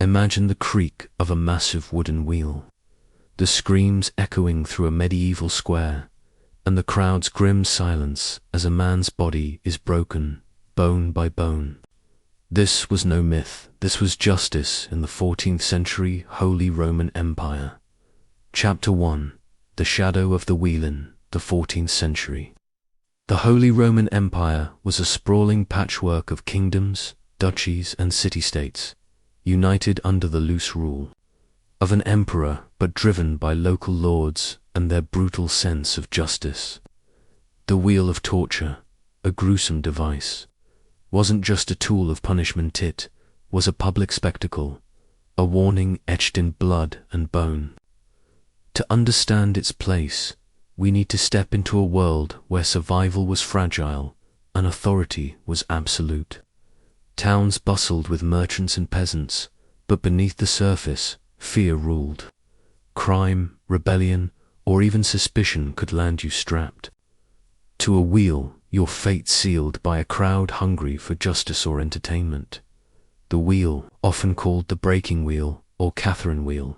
Imagine the creak of a massive wooden wheel, the screams echoing through a medieval square, and the crowd's grim silence as a man's body is broken, bone by bone. This was no myth, this was justice in the 14th century Holy Roman Empire. Chapter 1. The Shadow of the Wheel in the 14th century. The Holy Roman Empire was a sprawling patchwork of kingdoms, duchies, and city-states, united under the loose rule of an emperor but driven by local lords and their brutal sense of justice. The wheel of torture, a gruesome device, wasn't just a tool of punishment, it was a public spectacle, a warning etched in blood and bone. To understand its place, we need to step into a world where survival was fragile and authority was absolute. Towns bustled with merchants and peasants, but beneath the surface, fear ruled. Crime, rebellion, or even suspicion could land you strapped to a wheel, your fate sealed by a crowd hungry for justice or entertainment. The wheel, often called the breaking wheel or Catherine wheel,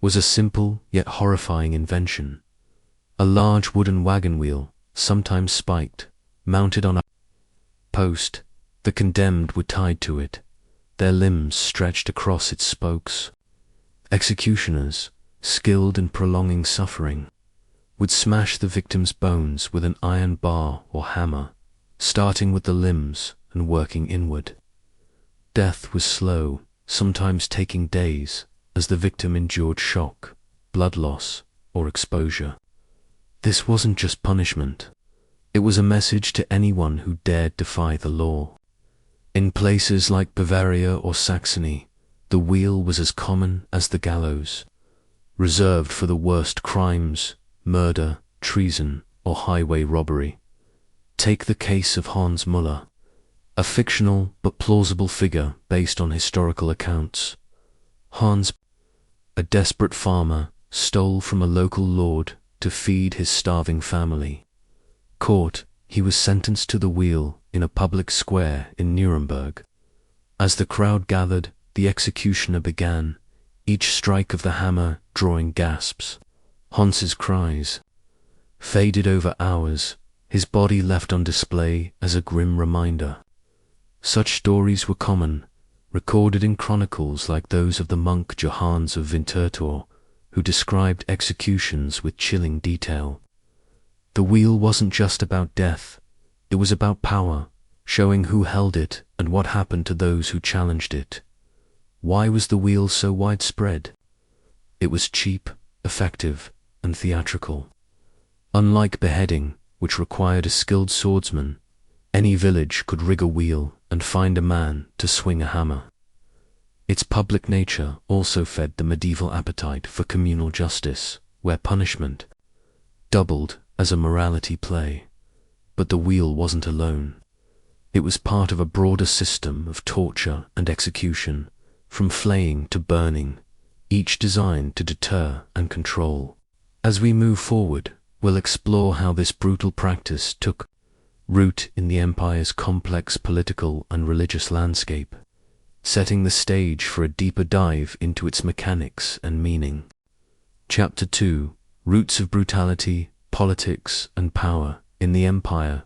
was a simple yet horrifying invention. A large wooden wagon wheel, sometimes spiked, mounted on a post. The condemned were tied to it, their limbs stretched across its spokes. Executioners, skilled in prolonging suffering, would smash the victim's bones with an iron bar or hammer, starting with the limbs and working inward. Death was slow, sometimes taking days, as the victim endured shock, blood loss, or exposure. This wasn't just punishment. It was a message to anyone who dared defy the law. In places like Bavaria or Saxony, the wheel was as common as the gallows, reserved for the worst crimes, murder, treason, or highway robbery. Take the case of Hans Müller, a fictional but plausible figure based on historical accounts. Hans, a desperate farmer, stole from a local lord to feed his starving family. Caught, he was sentenced to the wheel in a public square in Nuremberg. As the crowd gathered, the executioner began, each strike of the hammer drawing gasps. Hans's cries faded over hours, his body left on display as a grim reminder. Such stories were common, recorded in chronicles like those of the monk Johannes of Winterthur, who described executions with chilling detail. The wheel wasn't just about death, it was about power, showing who held it and what happened to those who challenged it. Why was the wheel so widespread? It was cheap, effective, and theatrical. Unlike beheading, which required a skilled swordsman, any village could rig a wheel and find a man to swing a hammer. Its public nature also fed the medieval appetite for communal justice, where punishment doubled as a morality play. But the wheel wasn't alone. It was part of a broader system of torture and execution, from flaying to burning, each designed to deter and control. As we move forward, we'll explore how this brutal practice took root in the empire's complex political and religious landscape, setting the stage for a deeper dive into its mechanics and meaning. Chapter 2. Roots of Brutality, Politics, and Power in the Empire.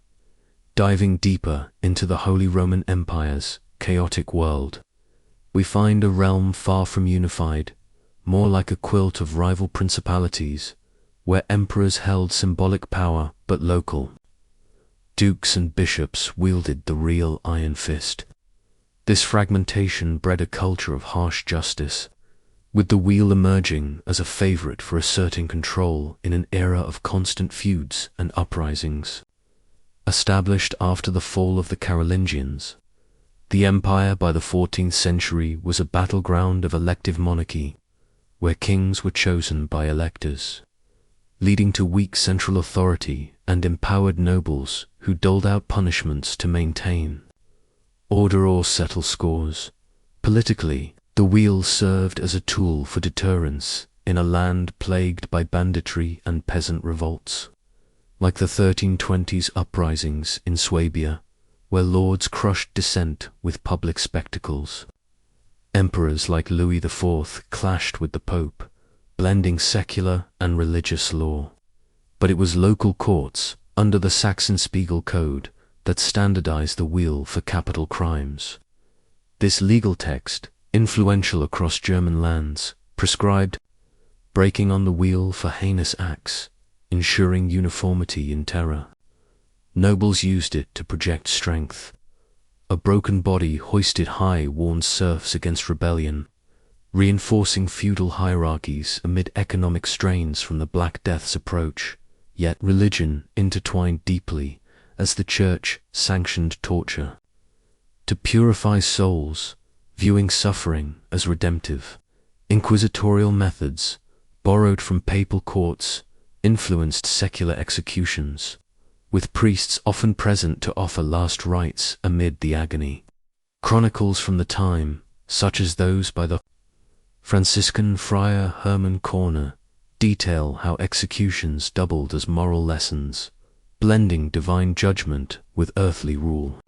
Diving deeper into the Holy Roman Empire's chaotic world, we find a realm far from unified, more like a quilt of rival principalities, where emperors held symbolic power but local. Dukes and bishops wielded the real iron fist. This fragmentation bred a culture of harsh justice, with the wheel emerging as a favorite for asserting control in an era of constant feuds and uprisings. Established after the fall of the Carolingians, the empire by the 14th century was a battleground of elective monarchy, where kings were chosen by electors, leading to weak central authority and empowered nobles who doled out punishments to maintain order or settle scores. Politically, the wheel served as a tool for deterrence in a land plagued by banditry and peasant revolts, like the 1320s uprisings in Swabia, where lords crushed dissent with public spectacles. Emperors like Louis IV clashed with the Pope, blending secular and religious law. But it was local courts, under the Saxon Spiegel Code, that standardized the wheel for capital crimes. This legal text, influential across German lands, prescribed breaking on the wheel for heinous acts, ensuring uniformity in terror. Nobles used it to project strength. A broken body hoisted high warned serfs against rebellion, reinforcing feudal hierarchies amid economic strains from the Black Death's approach. Yet religion intertwined deeply as the Church sanctioned torture. To purify souls, viewing suffering as redemptive, inquisitorial methods, borrowed from papal courts, influenced secular executions, with priests often present to offer last rites amid the agony. Chronicles from the time, such as those by the Franciscan friar Hermann Corner, detail how executions doubled as moral lessons, blending divine judgment with earthly rule.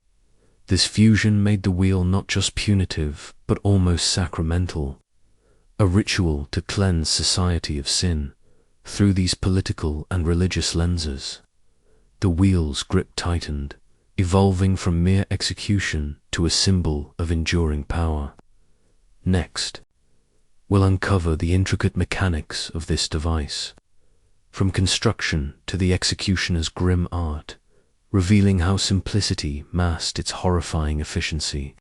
This fusion made the wheel not just punitive, but almost sacramental, a ritual to cleanse society of sin. Through these political and religious lenses, the wheel's grip tightened, evolving from mere execution to a symbol of enduring power. Next, we'll uncover the intricate mechanics of this device, from construction to the executioner's grim art, revealing how simplicity masked its horrifying efficiency.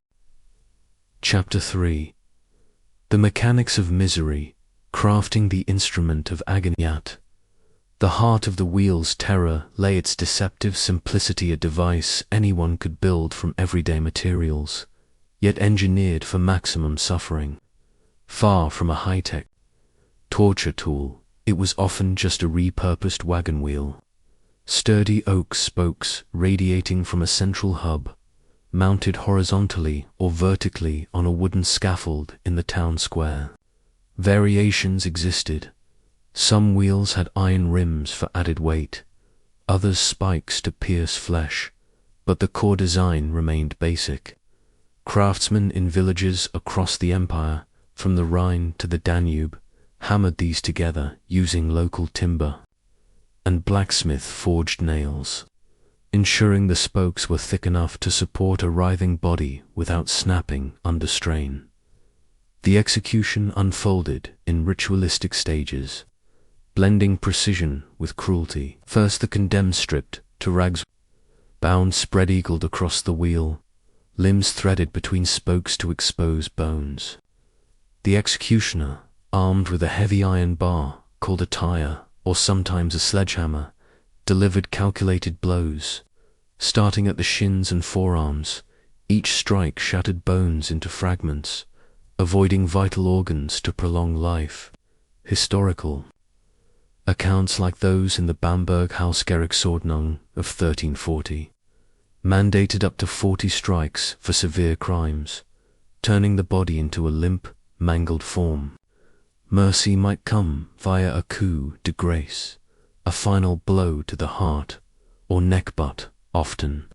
Chapter 3. The Mechanics of Misery, Crafting the Instrument of Agony. At the heart of the wheel's terror lay its deceptive simplicity, a device anyone could build from everyday materials, yet engineered for maximum suffering. Far from a high-tech torture tool, it was often just a repurposed wagon wheel. Sturdy oak spokes radiating from a central hub, mounted horizontally or vertically on a wooden scaffold in the town square. Variations existed. Some wheels had iron rims for added weight, others spikes to pierce flesh, but the core design remained basic. Craftsmen in villages across the empire, from the Rhine to the Danube, hammered these together using local timber, and blacksmith forged nails, ensuring the spokes were thick enough to support a writhing body without snapping under strain. The execution unfolded in ritualistic stages, blending precision with cruelty. First, the condemned stripped to rags, bound spread-eagled across the wheel, limbs threaded between spokes to expose bones. The executioner, armed with a heavy iron bar called a tire, or sometimes a sledgehammer, delivered calculated blows, starting at the shins and forearms. Each strike shattered bones into fragments, avoiding vital organs to prolong life. Historical accounts like those in the Bamberg Hausgerichtsordnung of 1340 mandated up to 40 strikes for severe crimes, turning the body into a limp, mangled form. Mercy might come via a coup de grace, a final blow to the heart or neck, but often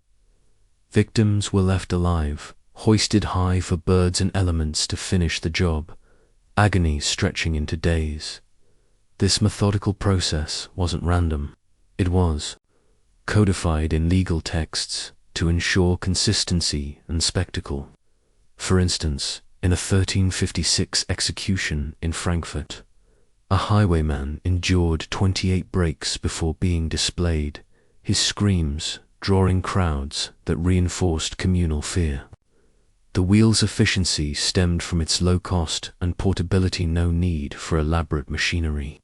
victims were left alive, hoisted high for birds and elements to finish the job, agony stretching into days. This methodical process wasn't random. It was codified in legal texts to ensure consistency and spectacle. For instance, in a 1356 execution in Frankfurt, a highwayman endured 28 breaks before being displayed, his screams drawing crowds that reinforced communal fear. The wheel's efficiency stemmed from its low cost and portability, no need for elaborate machinery.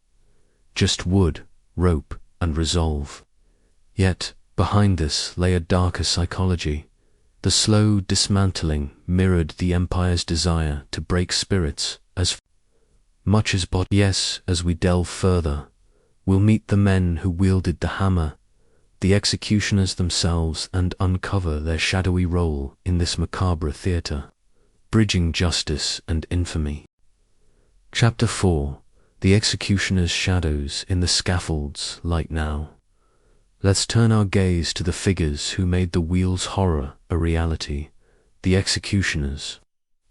Just wood, rope, and resolve. Yet, behind this lay a darker psychology. The slow dismantling mirrored the empire's desire to break spirits as much as body. Yes, as we delve further, we'll meet the men who wielded the hammer, the executioners themselves, and uncover their shadowy role in this macabre theatre, bridging justice and infamy. Chapter 4. The Executioner's Shadows in the Scaffold's Light. Now, let's turn our gaze to the figures who made the wheel's horror a reality, the executioners.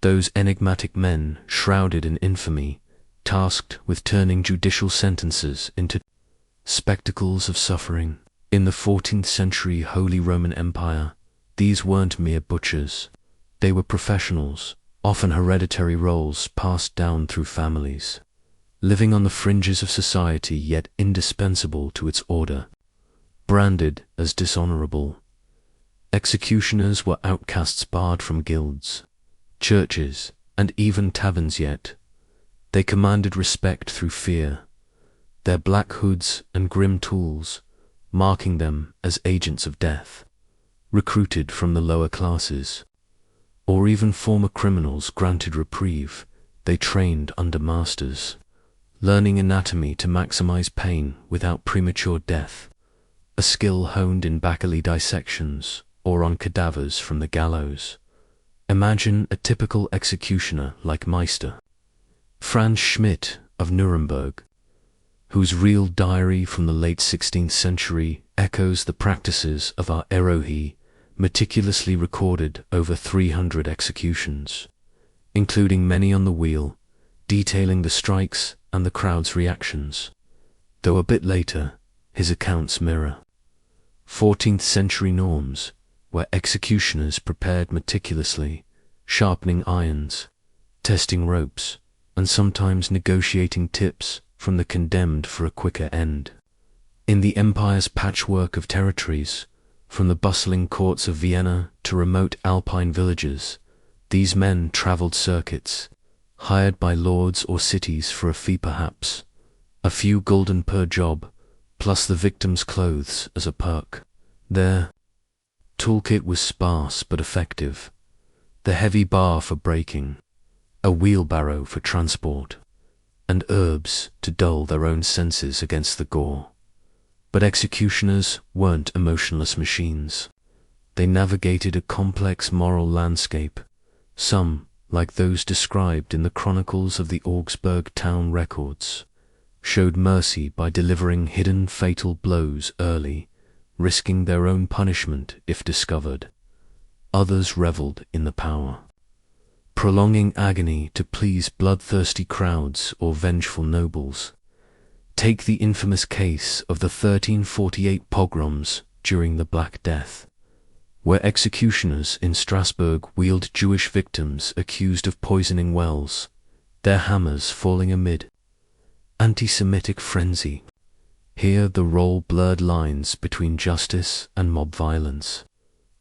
those enigmatic men shrouded in infamy, tasked with turning judicial sentences into spectacles of suffering. In the 14th century Holy Roman Empire, these weren't mere butchers. They were professionals, often hereditary roles passed down through families, living on the fringes of society yet indispensable to its order. Branded as dishonorable, executioners were outcasts barred from guilds, churches, and even taverns, yet they commanded respect through fear, their black hoods and grim tools marking them as agents of death, recruited from the lower classes, or even former criminals granted reprieve. They trained under masters, learning anatomy to maximize pain without premature death, a skill honed in back-alley dissections or on cadavers from the gallows. Imagine a typical executioner like Meister Franz Schmidt of Nuremberg, whose real diary from the late 16th century echoes the practices of our Erohi, meticulously recorded over 300 executions, including many on the wheel, detailing the strikes and the crowd's reactions. Though a bit later, his accounts mirror 14th century norms, where executioners prepared meticulously, sharpening irons, testing ropes, and sometimes negotiating tips from the condemned for a quicker end. In the empire's patchwork of territories, from the bustling courts of Vienna to remote alpine villages, these men traveled circuits, hired by lords or cities for a fee, perhaps a few gulden per job, plus the victim's clothes as a perk. Their toolkit was sparse but effective: the heavy bar for breaking, a wheelbarrow for transport, and herbs to dull their own senses against the gore. But executioners weren't emotionless machines. They navigated a complex moral landscape. Some, like those described in the chronicles of the Augsburg town records, showed mercy by delivering hidden fatal blows early, risking their own punishment if discovered. Others reveled in the power, prolonging agony to please bloodthirsty crowds or vengeful nobles. Take the infamous case of the 1348 pogroms during the Black Death, where executioners in Strasbourg wheeled Jewish victims accused of poisoning wells, their hammers falling amid anti-Semitic frenzy. Here the role blurred lines between justice and mob violence,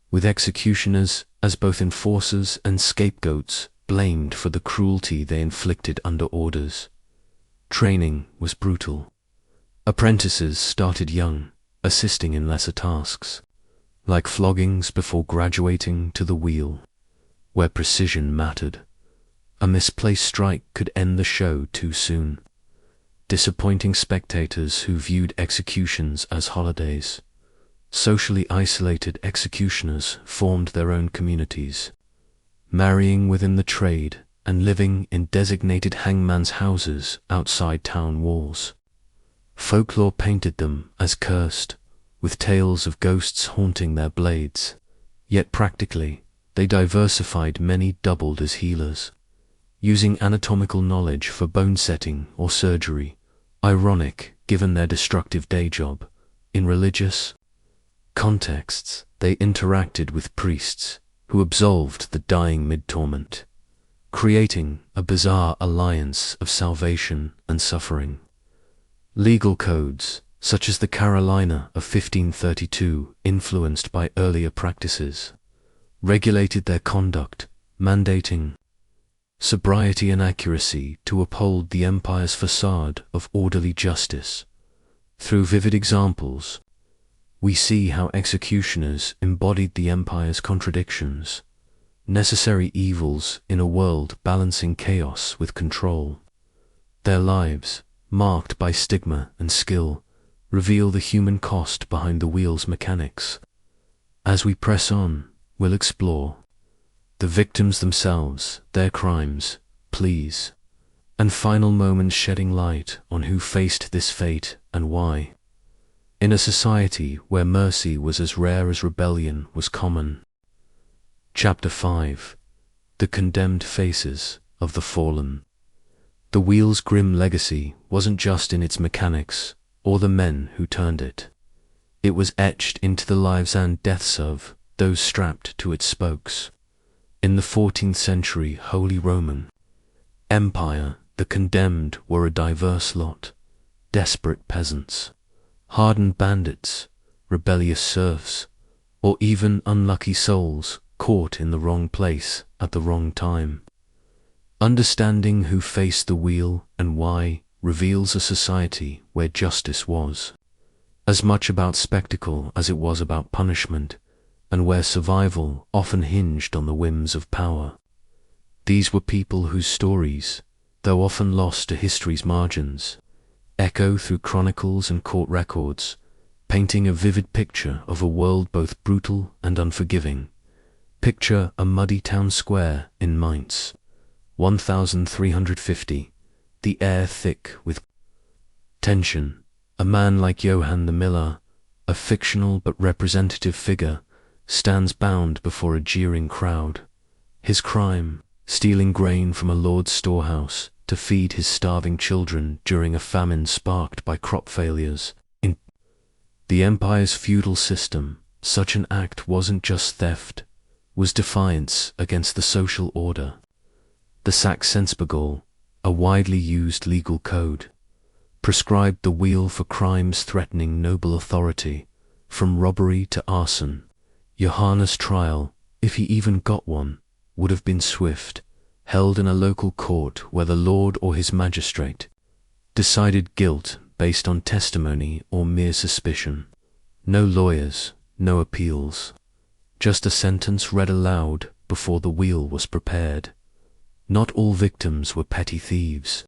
with executioners as both enforcers and scapegoats blamed for the cruelty they inflicted under orders. Training was brutal. Apprentices started young, assisting in lesser tasks, like floggings before graduating to the wheel, where precision mattered. A misplaced strike could end the show too soon, disappointing spectators who viewed executions as holidays. Socially isolated executioners formed their own communities, marrying within the trade and living in designated hangman's houses outside town walls. Folklore painted them as cursed, with tales of ghosts haunting their blades, yet practically they diversified. Many doubled as healers, using anatomical knowledge for bone setting or surgery, ironic given their destructive day job. In religious contexts, they interacted with priests who absolved the dying mid-torment, creating a bizarre alliance of salvation and suffering. Legal codes, such as the Carolina of 1532, influenced by earlier practices, regulated their conduct, mandating sobriety and accuracy to uphold the empire's facade of orderly justice. Through vivid examples, we see how executioners embodied the empire's contradictions, necessary evils in a world balancing chaos with control. Their lives, marked by stigma and skill, reveal the human cost behind the wheel's mechanics. As we press on, we'll explore the victims themselves, their crimes, pleas, and final moments, shedding light on who faced this fate and why. In a society where mercy was as rare as rebellion was common. Chapter 5: the condemned faces of the fallen. The wheel's grim legacy wasn't just in its mechanics or the men who turned it. It was etched into the lives and deaths of those strapped to its spokes. In the 14th century Holy Roman Empire, the condemned were a diverse lot: desperate peasants, hardened bandits, rebellious serfs, or even unlucky souls caught in the wrong place at the wrong time. Understanding who faced the wheel and why reveals a society where justice was as much about spectacle as it was about punishment, and where survival often hinged on the whims of power. These were people whose stories, though often lost to history's margins, echo through chronicles and court records, painting a vivid picture of a world both brutal and unforgiving. Picture a muddy town square in Mainz, 1350, the air thick with tension. A man like Johann the Miller, a fictional but representative figure, stands bound before a jeering crowd. His crime, stealing grain from a lord's storehouse to feed his starving children during a famine sparked by crop failures. In the empire's feudal system, such an act wasn't just theft, was defiance against the social order. The Sax-Sensbegall, a widely used legal code, prescribed the wheel for crimes threatening noble authority, from robbery to arson. Johanna's trial, if he even got one, would have been swift, held in a local court where the lord or his magistrate decided guilt based on testimony or mere suspicion. No lawyers, no appeals, just a sentence read aloud before the wheel was prepared. Not all victims were petty thieves.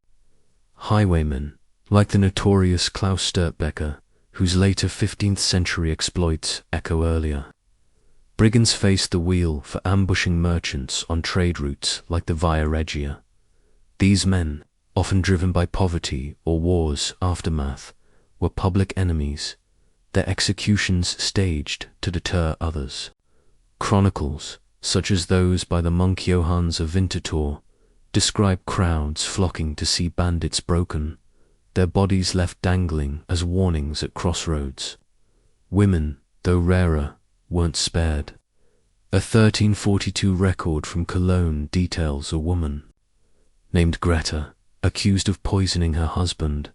Highwaymen, like the notorious Klaus Sterbecker, whose later 15th century exploits echo earlier. Brigands faced the wheel for ambushing merchants on trade routes like the Via Regia. These men, often driven by poverty or war's aftermath, were public enemies, their executions staged to deter others. Chronicles, such as those by the monk Johannes of Winterthur, describe crowds flocking to see bandits broken, their bodies left dangling as warnings at crossroads. Women, though rarer, weren't spared. A 1342 record from Cologne details a woman named Greta, accused of poisoning her husband,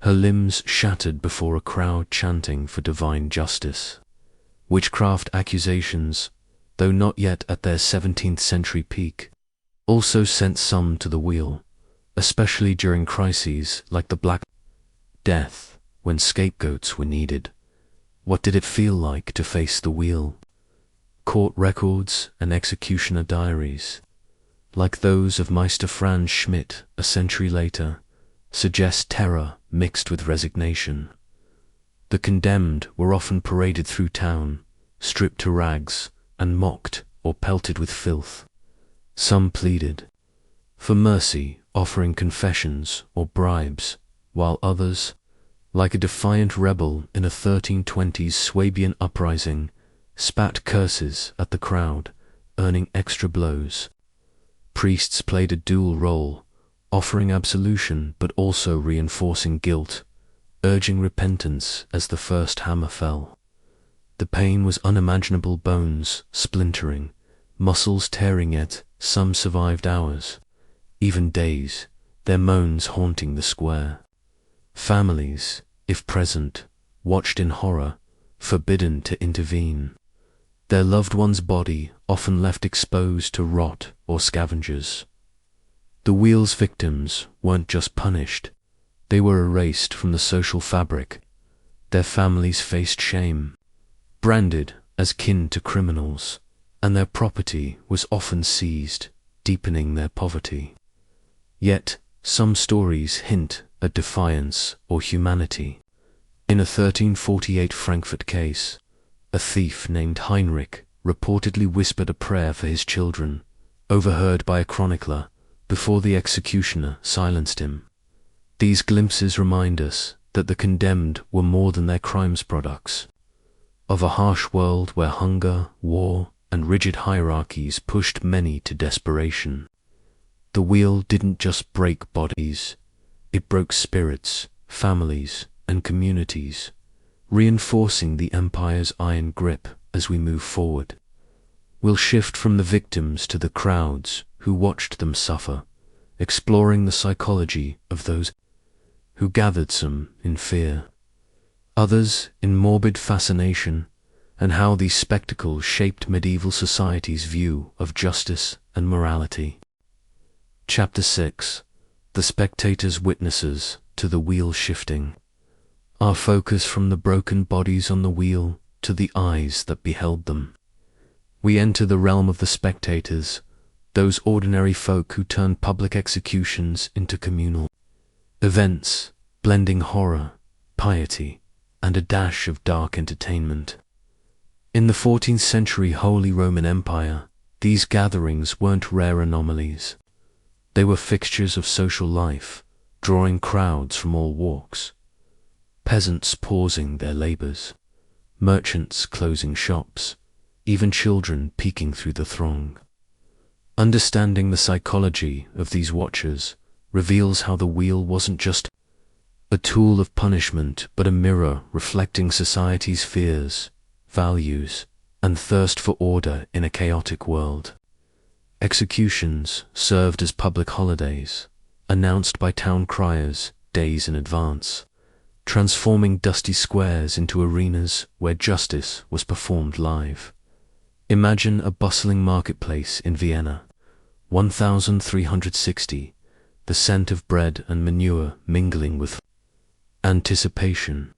her limbs shattered before a crowd chanting for divine justice. Witchcraft accusations, though not yet at their 17th century peak, also sent some to the wheel, especially during crises like the Black Death, when scapegoats were needed. What did it feel like to face the wheel? Court records and executioner diaries, like those of Meister Franz Schmidt a century later, suggest terror mixed with resignation. The condemned were often paraded through town, stripped to rags, and mocked or pelted with filth. Some pleaded for mercy, offering confessions or bribes, while others, like a defiant rebel in a 1320s Swabian uprising, spat curses at the crowd, earning extra blows. Priests played a dual role, offering absolution but also reinforcing guilt, urging repentance as the first hammer fell. The pain was unimaginable: bones splintering, muscles tearing, yet some survived hours, even days, their moans haunting the square. Families, if present, watched in horror, forbidden to intervene. Their loved one's body often left exposed to rot or scavengers. The wheel's victims weren't just punished, they were erased from the social fabric. Their families faced shame, branded as kin to criminals, and their property was often seized, deepening their poverty. Yet, some stories hint at defiance or humanity. In a 1348 Frankfurt case, a thief named Heinrich reportedly whispered a prayer for his children, overheard by a chronicler, before the executioner silenced him. These glimpses remind us that the condemned were more than their crimes' products, of a harsh world where hunger, war, and rigid hierarchies pushed many to desperation. The wheel didn't just break bodies, it broke spirits, families, and communities, reinforcing the empire's iron grip as we move forward. We'll shift from the victims to the crowds who watched them suffer, exploring the psychology of those who gathered some in fear, others in morbid fascination, and how these spectacles shaped medieval society's view of justice and morality. Chapter 6: The Spectators' Witnesses to the Wheel Shifting. Our focus from the broken bodies on the wheel to the eyes that beheld them. We enter the realm of the spectators, those ordinary folk who turned public executions into communal events, blending horror, piety, and a dash of dark entertainment. In the 14th century Holy Roman Empire, these gatherings weren't rare anomalies. They were fixtures of social life, drawing crowds from all walks. Peasants pausing their labors, merchants closing shops, even children peeking through the throng. Understanding the psychology of these watchers reveals how the wheel wasn't just a tool of punishment, but a mirror reflecting society's fears, values, and thirst for order in a chaotic world. Executions served as public holidays, announced by town criers days in advance, transforming dusty squares into arenas where justice was performed live. Imagine a bustling marketplace in Vienna, 1360, the scent of bread and manure mingling with anticipation,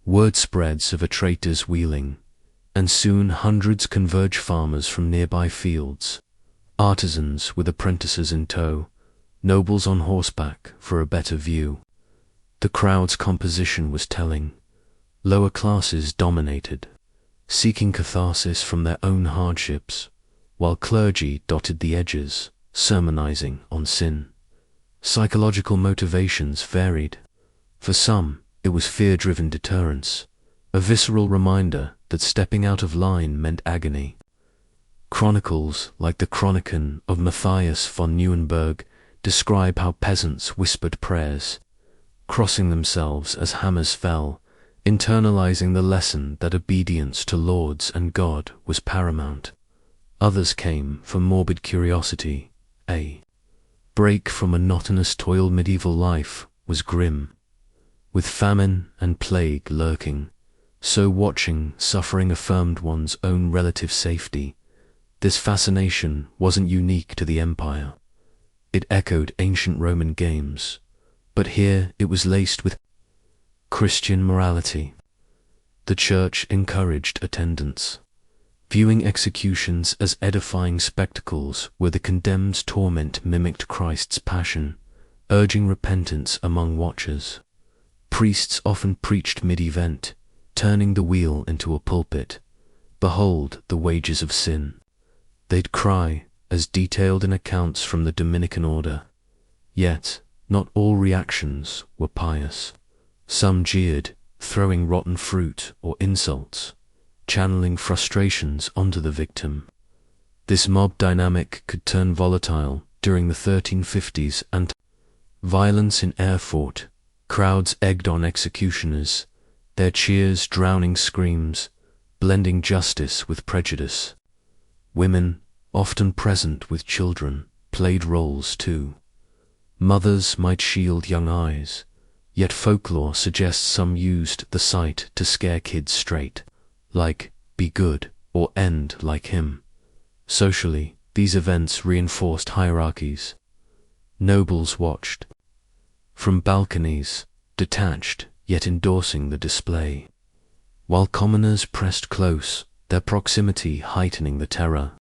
word spreads of a traitor's wheeling, and soon hundreds converge, farmers from nearby fields, artisans with apprentices in tow, nobles on horseback for a better view. The crowd's composition was telling. Lower classes dominated, seeking catharsis from their own hardships, while clergy dotted the edges, sermonizing on sin. Psychological motivations varied. For some, it was fear-driven deterrence, a visceral reminder that stepping out of line meant agony. Chronicles like the Chroniken of Matthias von Neuenberg describe how peasants whispered prayers, crossing themselves as hammers fell, internalizing the lesson that obedience to lords and God was paramount. Others came for morbid curiosity. A break from monotonous toil. Medieval life was grim, with famine and plague lurking, so watching suffering affirmed one's own relative safety. This fascination wasn't unique to the empire. It echoed ancient Roman games, but here it was laced with Christian morality. The Church encouraged attendance, viewing executions as edifying spectacles where the condemned's torment mimicked Christ's passion, urging repentance among watchers. Priests often preached mid-event, turning the wheel into a pulpit. Behold the wages of sin. They'd cry, as detailed in accounts from the Dominican order. Yet, not all reactions were pious. Some jeered, throwing rotten fruit or insults, channeling frustrations onto the victim. This mob dynamic could turn volatile during the 1350s, and violence in Erfurt, crowds egged on executioners, their cheers drowning screams, blending justice with prejudice. Women, often present with children, played roles too. Mothers might shield young eyes, yet folklore suggests some used the sight to scare kids straight, like "be good" or "end like him." Socially, these events reinforced hierarchies. Nobles watched from balconies, detached yet endorsing the display, while commoners pressed close, their proximity heightening the terror.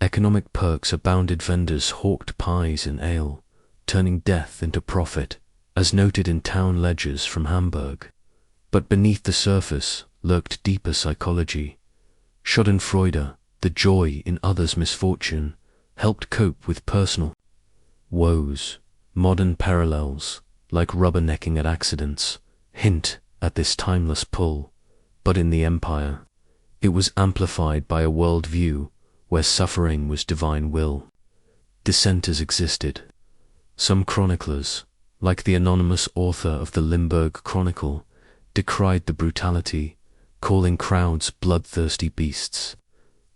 Economic perks abounded. Vendors hawked pies and ale, turning death into profit, as noted in town ledgers from Hamburg. But beneath the surface lurked deeper psychology. Schadenfreude, the joy in others' misfortune, helped cope with personal woes. Modern parallels, like rubbernecking at accidents, hint at this timeless pull. But in the empire, It was amplified by a worldview where suffering was divine will. Dissenters existed. Some chroniclers, like the anonymous author of the Limburg Chronicle, decried the brutality, calling crowds bloodthirsty beasts,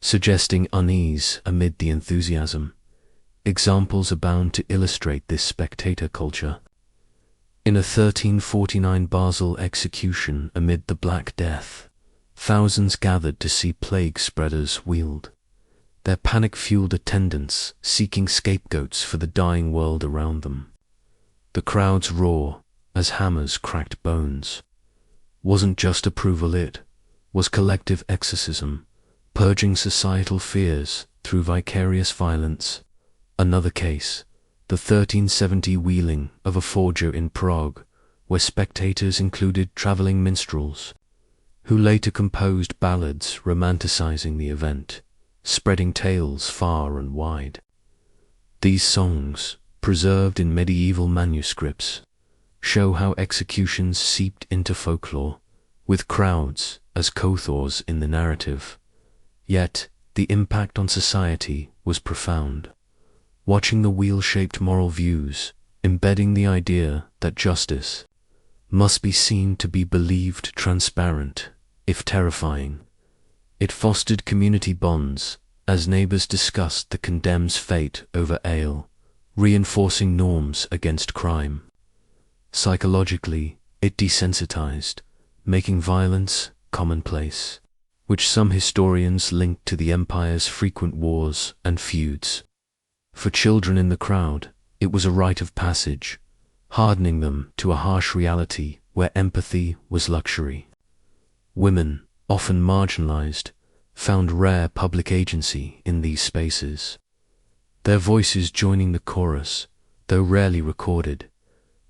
suggesting unease amid the enthusiasm. Examples abound to illustrate this spectator culture. In a 1349 Basel execution amid the Black Death, thousands gathered to see plague spreaders wield, their panic-fueled attendants seeking scapegoats for the dying world around them. The crowd's roar, as hammers cracked bones, wasn't just approval, it was collective exorcism, purging societal fears through vicarious violence. Another case, the 1370 wheeling of a forger in Prague, where spectators included travelling minstrels, who later composed ballads romanticizing the event, spreading tales far and wide. These songs, preserved in medieval manuscripts, show how executions seeped into folklore, with crowds as co-authors in the narrative. Yet, the impact on society was profound. Watching the wheel-shaped moral views, embedding the idea that justice must be seen to be believed transparent, if terrifying. It fostered community bonds as neighbors discussed the condemned's fate over ale, reinforcing norms against crime. Psychologically, it desensitized, making violence commonplace, which some historians link to the empire's frequent wars and feuds. For children in the crowd, it was a rite of passage, hardening them to a harsh reality where empathy was luxury. Women, often marginalized, found rare public agency in these spaces, their voices joining the chorus, though rarely recorded.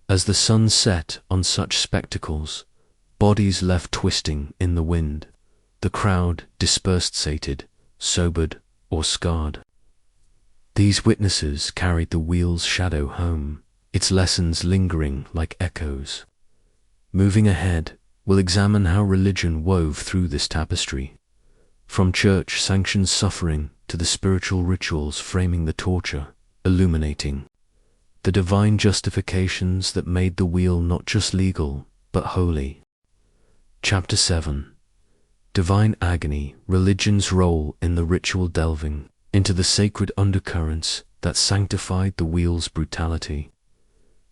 As the sun set on such spectacles, bodies left twisting in the wind, the crowd dispersed, sated, sobered, or scarred. These witnesses carried the wheel's shadow home, its lessons lingering like echoes. Moving ahead, we'll examine how religion wove through this tapestry, from church-sanctioned suffering to the spiritual rituals framing the torture, illuminating the divine justifications that made the wheel not just legal, but holy. Chapter 7. Divine Agony, Religion's Role in the Ritual, delving into the sacred undercurrents that sanctified the wheel's brutality.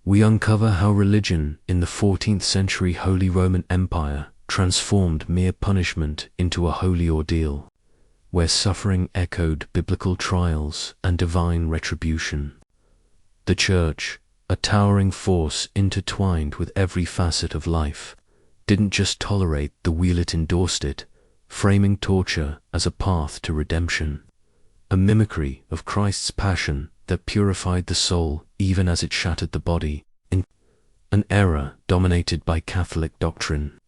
We uncover how religion in the 14th century Holy Roman Empire transformed mere punishment into a holy ordeal, where suffering echoed biblical trials and divine retribution. The Church, a towering force intertwined with every facet of life, didn't just tolerate the wheel, it endorsed it, framing torture as a path to redemption, a mimicry of Christ's passion that purified the soul even as it shattered the body. In an era dominated by Catholic doctrine,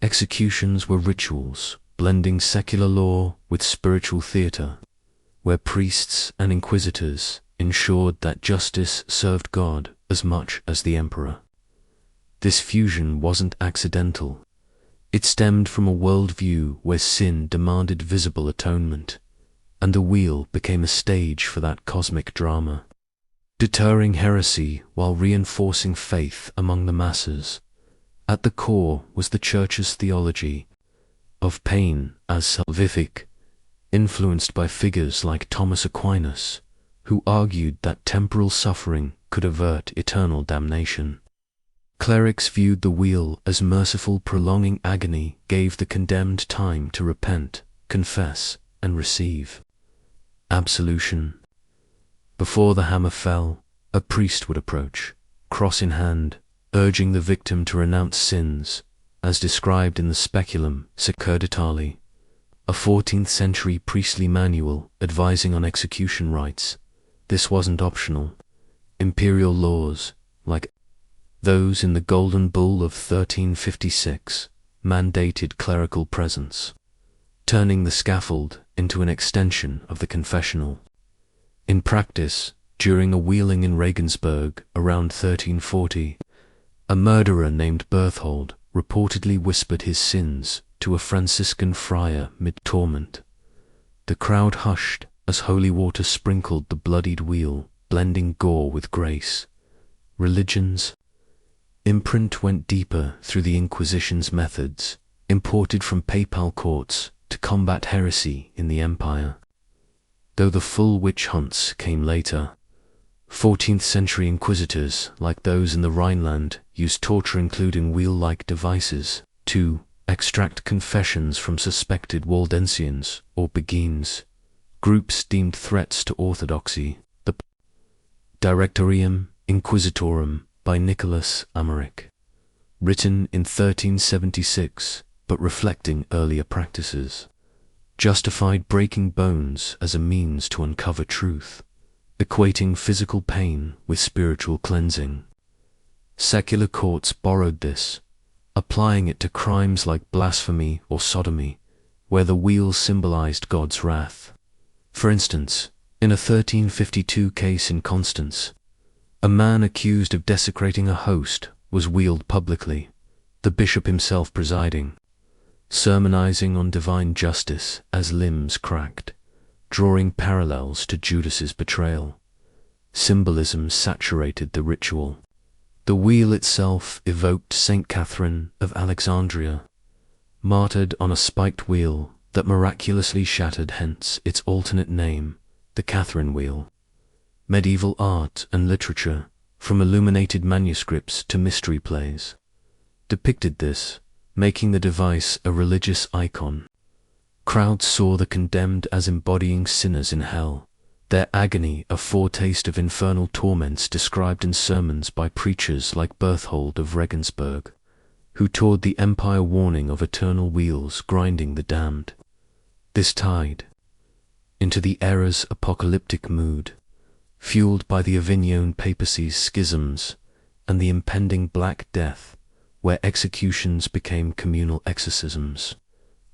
executions were rituals, blending secular law with spiritual theater, where priests and inquisitors ensured that justice served God as much as the emperor. This fusion wasn't accidental. It stemmed from a worldview where sin demanded visible atonement, and the wheel became a stage for that cosmic drama, deterring heresy while reinforcing faith among the masses. At the core was the Church's theology of pain as salvific, influenced by figures like Thomas Aquinas, who argued that temporal suffering could avert eternal damnation. Clerics viewed the wheel as merciful, prolonging agony gave the condemned time to repent, confess, and receive absolution. Before the hammer fell, a priest would approach, cross in hand, urging the victim to renounce sins, as described in the Speculum Sacerdotale, a 14th century priestly manual advising on execution rites. This wasn't optional. Imperial laws, like those in the Golden Bull of 1356, mandated clerical presence, turning the scaffold into an extension of the confessional. In practice, during a wheeling in Regensburg around 1340, a murderer named Berthold reportedly whispered his sins to a Franciscan friar mid-torment. The crowd hushed as holy water sprinkled the bloodied wheel, blending gore with grace. Religion's imprint went deeper through the Inquisition's methods, imported from papal courts to combat heresy in the empire. Though the full witch hunts came later, 14th-century inquisitors, like those in the Rhineland, used torture including wheel-like devices to extract confessions from suspected Waldensians or Beguines, groups deemed threats to orthodoxy. The Directorium Inquisitorum by Nicholas Amaric, written in 1376 but reflecting earlier practices, justified breaking bones as a means to uncover truth, equating physical pain with spiritual cleansing. Secular courts borrowed this, applying it to crimes like blasphemy or sodomy, where the wheel symbolized God's wrath. For instance, in a 1352 case in Constance, a man accused of desecrating a host was wheeled publicly, the bishop himself presiding, sermonizing on divine justice as limbs cracked, drawing parallels to Judas's betrayal. Symbolism saturated the ritual. The wheel itself evoked Saint Catherine of Alexandria, martyred on a spiked wheel that miraculously shattered, hence its alternate name, the Catherine wheel. Medieval art and literature, from illuminated manuscripts to mystery plays, depicted this, making the device a religious icon. Crowds saw the condemned as embodying sinners in hell, their agony a foretaste of infernal torments described in sermons by preachers like Berthold of Regensburg, who toured the empire warning of eternal wheels grinding the damned. This tied into the era's apocalyptic mood, fueled by the Avignon papacy's schisms and the impending Black Death, where executions became communal exorcisms,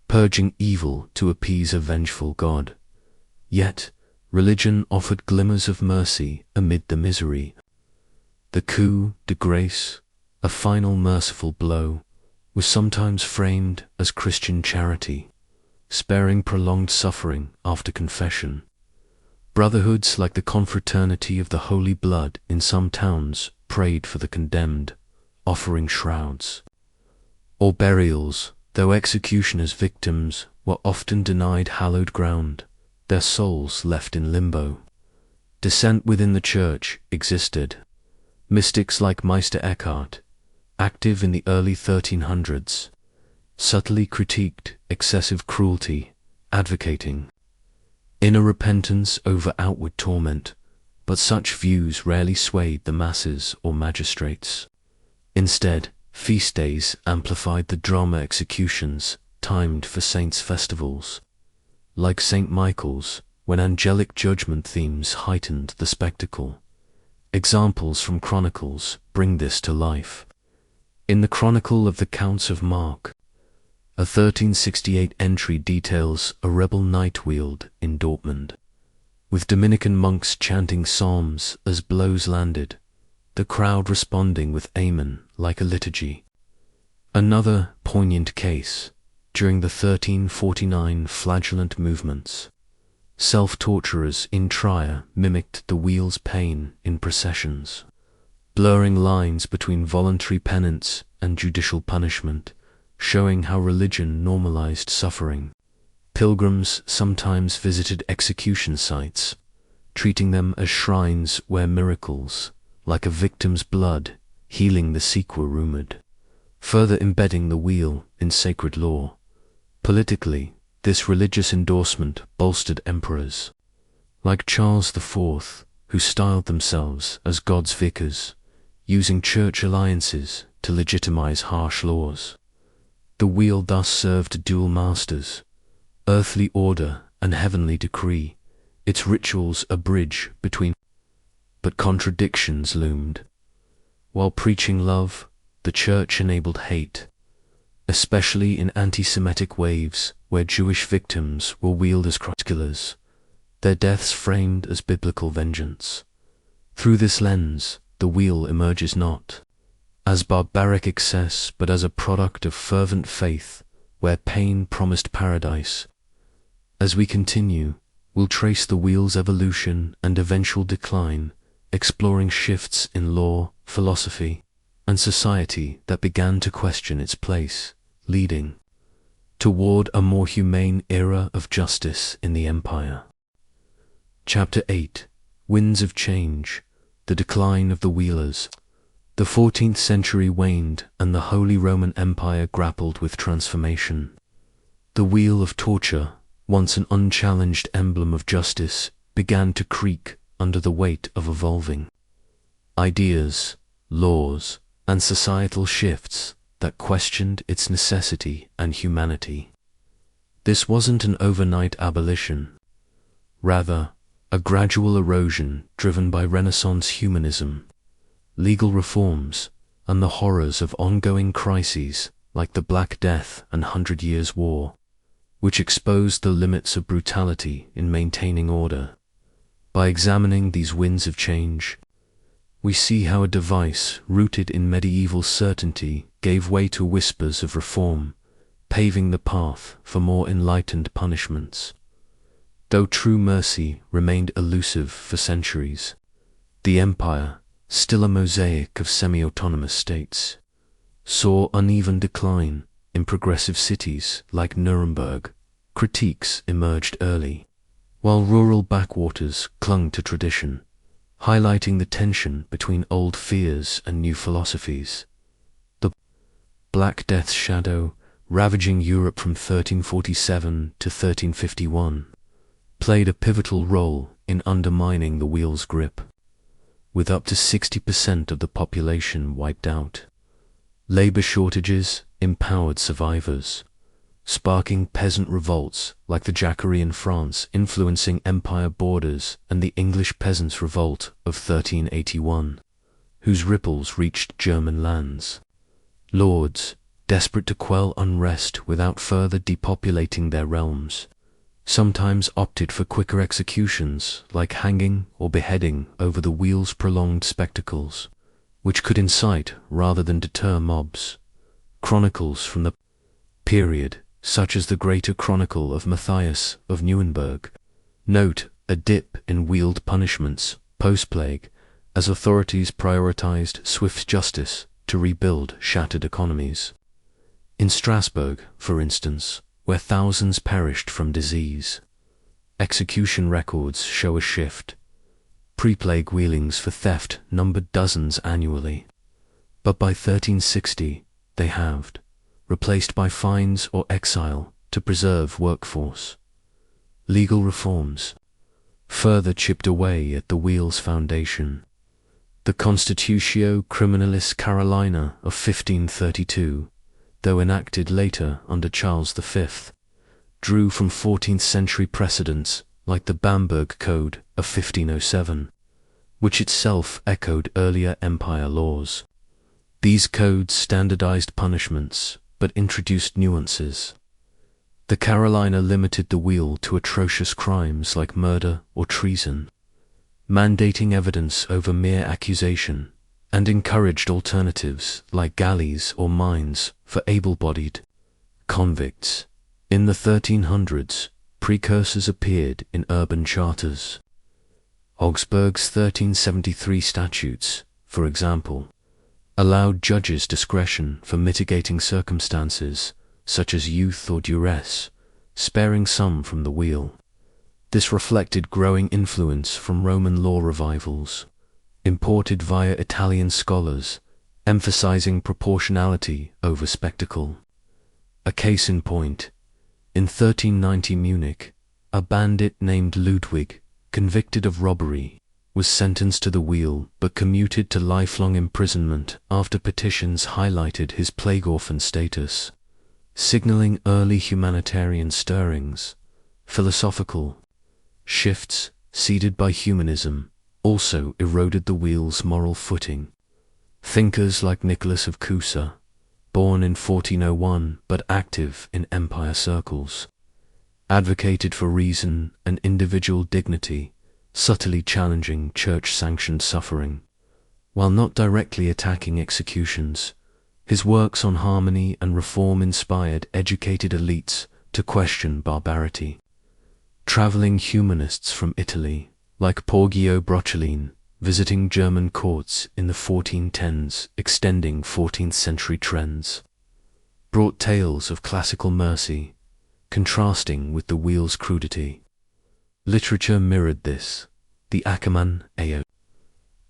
purging evil to appease a vengeful God. Yet, religion offered glimmers of mercy amid the misery. The coup de grace, a final merciful blow, was sometimes framed as Christian charity, sparing prolonged suffering after confession. Brotherhoods like the Confraternity of the Holy Blood in some towns prayed for the condemned, offering shrouds or burials, though executioners' victims were often denied hallowed ground, their souls left in limbo. Dissent within the church existed. Mystics like Meister Eckhart, active in the early 1300s, subtly critiqued excessive cruelty, advocating inner repentance over outward torment, but such views rarely swayed the masses or magistrates. Instead, feast days amplified the drama executions timed for saints' festivals, like St. Michael's, when angelic judgment themes heightened the spectacle. Examples from chronicles bring this to life. In the Chronicle of the Counts of Mark, a 1368 entry details a rebel night wheeled in Dortmund, with Dominican monks chanting psalms as blows landed, the crowd responding with amen like a liturgy. Another poignant case, during the 1349 flagellant movements, self-torturers in Trier mimicked the wheel's pain in processions, blurring lines between voluntary penance and judicial punishment, showing how religion normalized suffering. Pilgrims sometimes visited execution sites, treating them as shrines where miracles, like a victim's blood, healing the sick were rumored, further embedding the wheel in sacred law. Politically, this religious endorsement bolstered emperors, like Charles IV, who styled themselves as God's vicars, using church alliances to legitimize harsh laws. The wheel thus served dual masters, earthly order and heavenly decree, its rituals a bridge between. But contradictions loomed. While preaching love, the church enabled hate, especially in anti-Semitic waves where Jewish victims were wheeled as cross-killers, their deaths framed as biblical vengeance. Through this lens, the wheel emerges not as barbaric excess but as a product of fervent faith, where pain promised paradise. As we continue, we'll trace the wheel's evolution and eventual decline, exploring shifts in law, philosophy, and society that began to question its place, leading toward a more humane era of justice in the empire. Chapter 8: Winds of Change, the Decline of the Wheelers. The 14th century waned, and the Holy Roman Empire grappled with transformation. The wheel of torture, once an unchallenged emblem of justice, began to creak under the weight of evolving ideas, laws, and societal shifts that questioned its necessity and humanity. This wasn't an overnight abolition, rather, a gradual erosion driven by Renaissance humanism, legal reforms, and the horrors of ongoing crises like the Black Death and 100 Years' War, which exposed the limits of brutality in maintaining order. By examining these winds of change, we see how a device rooted in medieval certainty gave way to whispers of reform, paving the path for more enlightened punishments. Though true mercy remained elusive for centuries, the empire, still a mosaic of semi-autonomous states, saw uneven decline in progressive cities like Nuremberg. Critiques emerged early, while rural backwaters clung to tradition, highlighting the tension between old fears and new philosophies. The Black Death's shadow, ravaging Europe from 1347 to 1351, played a pivotal role in undermining the wheel's grip, with up to 60% of the population wiped out. Labor shortages empowered survivors, sparking peasant revolts like the Jacquerie in France, influencing empire borders, and the English Peasants' Revolt of 1381, whose ripples reached German lands. Lords, desperate to quell unrest without further depopulating their realms, sometimes opted for quicker executions like hanging or beheading over the wheel's prolonged spectacles, which could incite rather than deter mobs. Chronicles from the period, such as the Greater Chronicle of Matthias of Nuremberg, note a dip in wheeled punishments post-plague as authorities prioritized swift justice to rebuild shattered economies. In Strasbourg, for instance, where thousands perished from disease, execution records show a shift. Pre-plague wheelings for theft numbered dozens annually, but by 1360 they halved, replaced by fines or exile to preserve workforce. Legal reforms further chipped away at the wheel's foundation. The Constitutio Criminalis Carolina of 1532, though enacted later under Charles V, drew from 14th century precedents like the Bamberg Code of 1507, which itself echoed earlier empire laws. These codes standardized punishments, but introduced nuances. The Carolina limited the wheel to atrocious crimes like murder or treason, mandating evidence over mere accusation, and encouraged alternatives like galleys or mines for able-bodied convicts. In the 1300s, precursors appeared in urban charters. Augsburg's 1373 statutes, for example, allowed judges discretion for mitigating circumstances such as youth or duress, sparing some from the wheel. This reflected growing influence from Roman law revivals, imported via Italian scholars, emphasizing proportionality over spectacle. A case in point, in 1390 Munich, a bandit named Ludwig, convicted of robbery, was sentenced to the wheel but commuted to lifelong imprisonment after petitions highlighted his plague orphan status, signaling early humanitarian stirrings. Philosophical shifts seeded by humanism also eroded the wheel's moral footing. Thinkers like Nicholas of Cusa, born in 1401 but active in empire circles, advocated for reason and individual dignity, subtly challenging church-sanctioned suffering. While not directly attacking executions, His works on harmony and reform inspired educated elites to question barbarity. Traveling humanists from Italy, like Poggio Brocciolini, visiting German courts in the 1410s, extending 14th century trends, brought tales of classical mercy, contrasting with the wheel's crudity. Literature mirrored this. The Ackermann, A.O.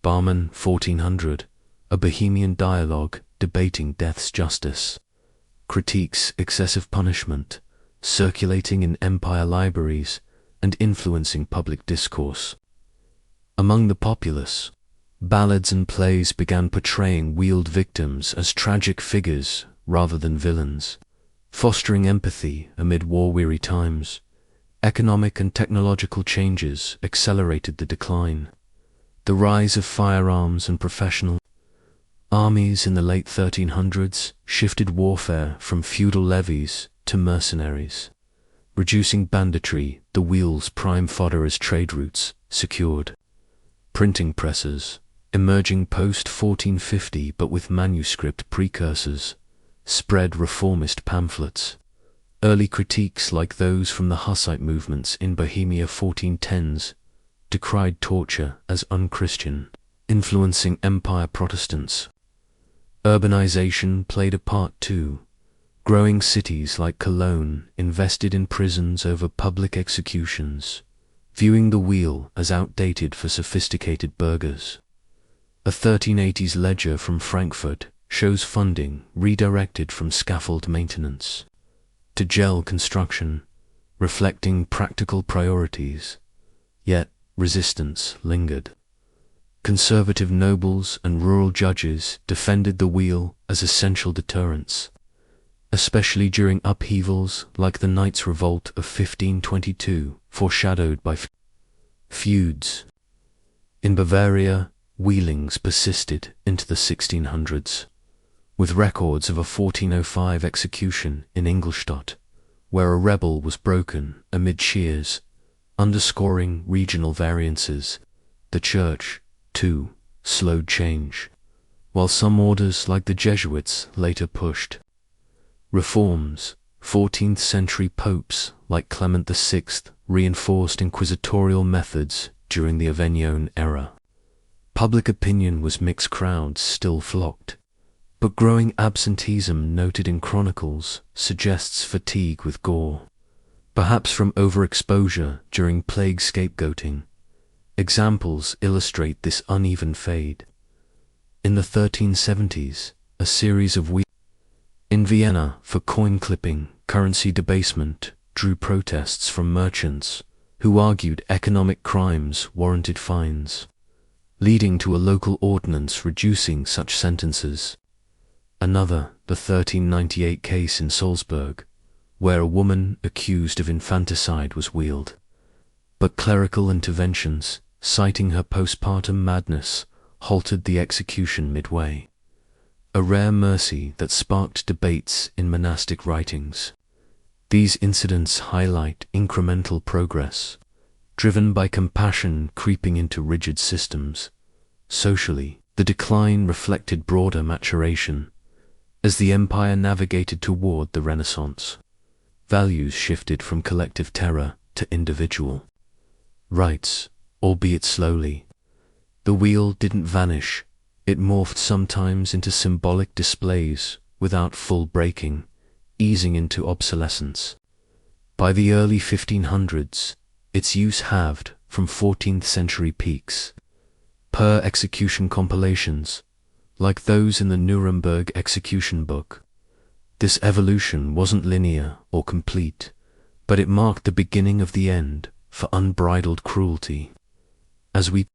Barman, 1400, a Bohemian dialogue debating death's justice, critiques excessive punishment, circulating in empire libraries and influencing public discourse. Among the populace, ballads and plays began portraying wheeled victims as tragic figures rather than villains, fostering empathy amid war-weary times. Economic and technological changes accelerated the decline. The rise of firearms and professional armies in the late 1300s shifted warfare from feudal levies to mercenaries, reducing banditry, the wheel's prime fodder as trade routes secured. Printing presses, emerging post-1450 but with manuscript precursors, spread reformist pamphlets. Early critiques like those from the Hussite movements in Bohemia 1410s decried torture as unchristian, influencing empire Protestants. Urbanization played a part too. Growing cities like Cologne invested in prisons over public executions, viewing the wheel as outdated for sophisticated burghers. A 1380s ledger from Frankfurt shows funding redirected from scaffold maintenance to jail construction, reflecting practical priorities. Yet resistance lingered. Conservative nobles and rural judges defended the wheel as essential deterrents, especially during upheavals like the Knights' Revolt of 1522, foreshadowed by feuds. In Bavaria, wheelings persisted into the 1600s, with records of a 1405 execution in Ingolstadt, where a rebel was broken amid cheers, underscoring regional variances. The Church, too, slowed change, while some orders like the Jesuits later pushed reforms. 14th century popes like Clement VI reinforced inquisitorial methods during the Avignon era. Public opinion was mixed, crowds still flocked, but growing absenteeism noted in chronicles suggests fatigue with gore, perhaps from overexposure during plague scapegoating. Examples illustrate this uneven fade. In the 1370s, a series of in Vienna for coin clipping, currency debasement, drew protests from merchants who argued economic crimes warranted fines, leading to a local ordinance reducing such sentences. Another, the 1398 case in Salzburg, where a woman accused of infanticide was wheeled, but clerical interventions, citing her postpartum madness, halted the execution midway. A rare mercy that sparked debates in monastic writings. These incidents highlight incremental progress, driven by compassion creeping into rigid systems. Socially, the decline reflected broader maturation. As the empire navigated toward the Renaissance, values shifted from collective terror to individual rights, albeit slowly. The wheel didn't vanish. It morphed sometimes into symbolic displays without full breaking, easing into obsolescence. By the early 1500s, its use halved from 14th century peaks. Per execution compilations, like those in the Nuremberg execution book. This evolution wasn't linear or complete, but it marked the beginning of the end for unbridled cruelty. As we